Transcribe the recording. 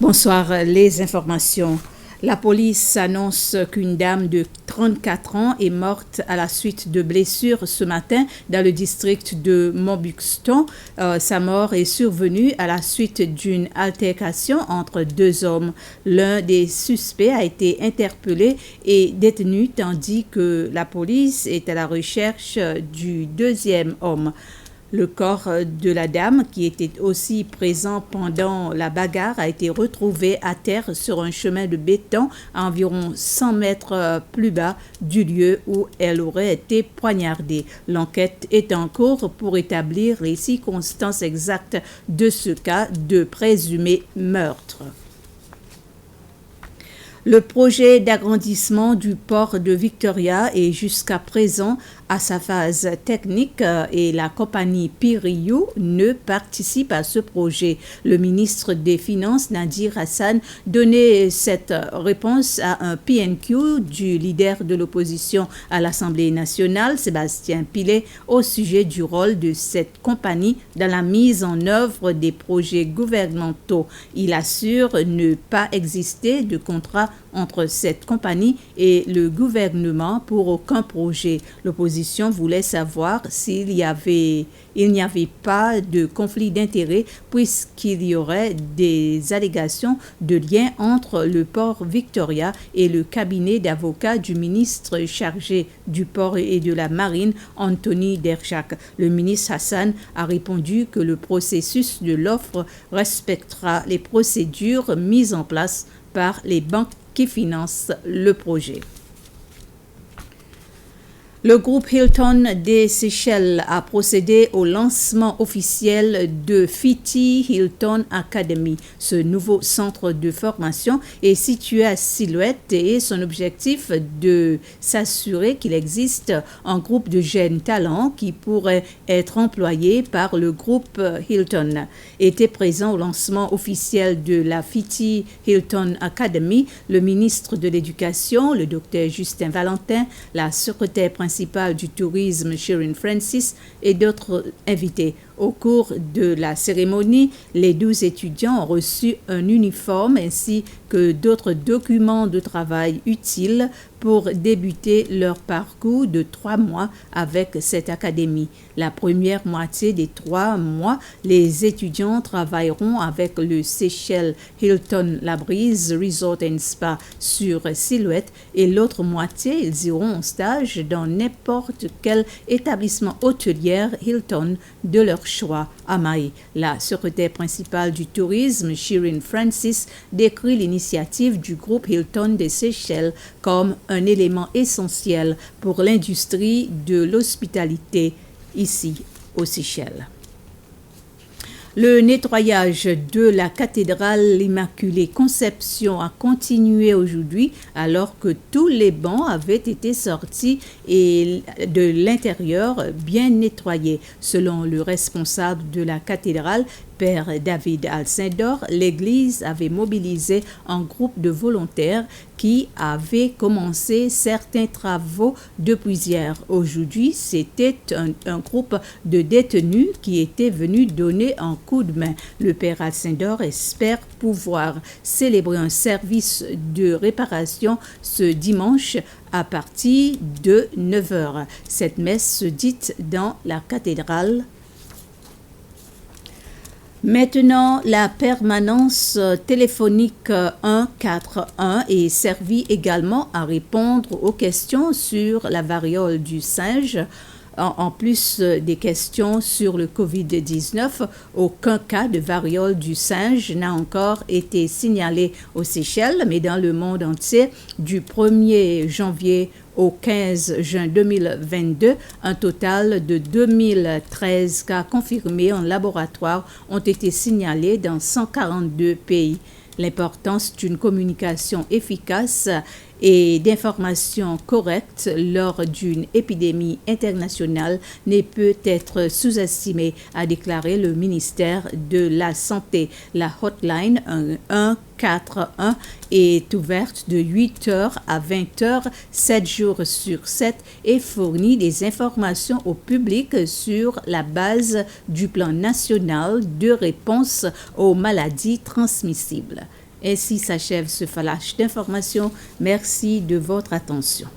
Bonsoir, les informations. La police annonce qu'une dame de 34 ans est morte à la suite de blessures ce matin dans le district de Montbuxton. Sa mort est survenue à la suite d'une altercation entre deux hommes. L'un des suspects a été interpellé et détenu tandis que la police est à la recherche du deuxième homme. Le corps de la dame, qui était aussi présent pendant la bagarre, a été retrouvé à terre sur un chemin de béton à environ 100 mètres plus bas du lieu où elle aurait été poignardée. L'enquête est en cours pour établir les circonstances exactes de ce cas de présumé meurtre. Le projet d'agrandissement du port de Victoria est jusqu'à présent à sa phase technique et la compagnie Piriou ne participe à ce projet. Le ministre des Finances, Nadir Hassan, donnait cette réponse à un PNQ du leader de l'opposition à l'Assemblée nationale, Sébastien Pillet, au sujet du rôle de cette compagnie dans la mise en œuvre des projets gouvernementaux. Il assure ne pas exister de contrat entre cette compagnie et le gouvernement pour aucun projet. L'opposition voulait savoir s'il n'y avait pas de conflit d'intérêts puisqu'il y aurait des allégations de lien entre le port Victoria et le cabinet d'avocats du ministre chargé du port et de la marine, Anthony Derchak. Le ministre Hassan a répondu que le processus de l'offre respectera les procédures mises en place par les banques qui financent le projet. Le groupe Hilton des Seychelles a procédé au lancement officiel de FITI Hilton Academy. Ce nouveau centre de formation est situé à Silhouette et son objectif de s'assurer qu'il existe un groupe de jeunes talents qui pourraient être employés par le groupe Hilton. Était présent au lancement officiel de la FITI Hilton Academy le ministre de l'Éducation, le docteur Justin Valentin, la secrétaire principale du tourisme Sherin Francis et d'autres invités. Au cours de la cérémonie, les 12 étudiants ont reçu un uniforme ainsi que d'autres documents de travail utiles pour débuter leur parcours de 3 mois avec cette académie. La première moitié des 3 mois, les étudiants travailleront avec le Seychelles Hilton La Brise Resort and Spa sur Silhouette et l'autre moitié, ils iront en stage dans n'importe quel établissement hôtelier Hilton de leur choix à Maï. La secrétaire principale du tourisme, Sherin Francis, décrit l'initiative du groupe Hilton des Seychelles comme un élément essentiel pour l'industrie de l'hospitalité ici aux Seychelles. Le nettoyage de la cathédrale Immaculée Conception a continué aujourd'hui alors que tous les bancs avaient été sortis et de l'intérieur bien nettoyés. Selon le responsable de la cathédrale, Père David Alcindor, l'Église avait mobilisé un groupe de volontaires qui avaient commencé certains travaux depuis hier. Aujourd'hui, c'était un groupe de détenus qui était venu donner un coup de main. Le Père Alcindor espère pouvoir célébrer un service de réparation ce dimanche à partir de 9h. Cette messe se dit dans la cathédrale. Maintenant, la permanence téléphonique 141 est servie également à répondre aux questions sur la variole du singe. En plus des questions sur le COVID-19, aucun cas de variole du singe n'a encore été signalé aux Seychelles, mais dans le monde entier, du 1er janvier au 15 juin 2022, un total de 2013 cas confirmés en laboratoire ont été signalés dans 142 pays. L'importance d'une communication efficace et d'informations correctes lors d'une épidémie internationale ne peut être sous-estimée, a déclaré le ministère de la Santé. La hotline 141 est ouverte de 8h à 20h, 7 jours sur 7 et fournit des informations au public sur la base du plan national de réponse aux maladies transmissibles. Ainsi s'achève ce flash d'information. Merci de votre attention.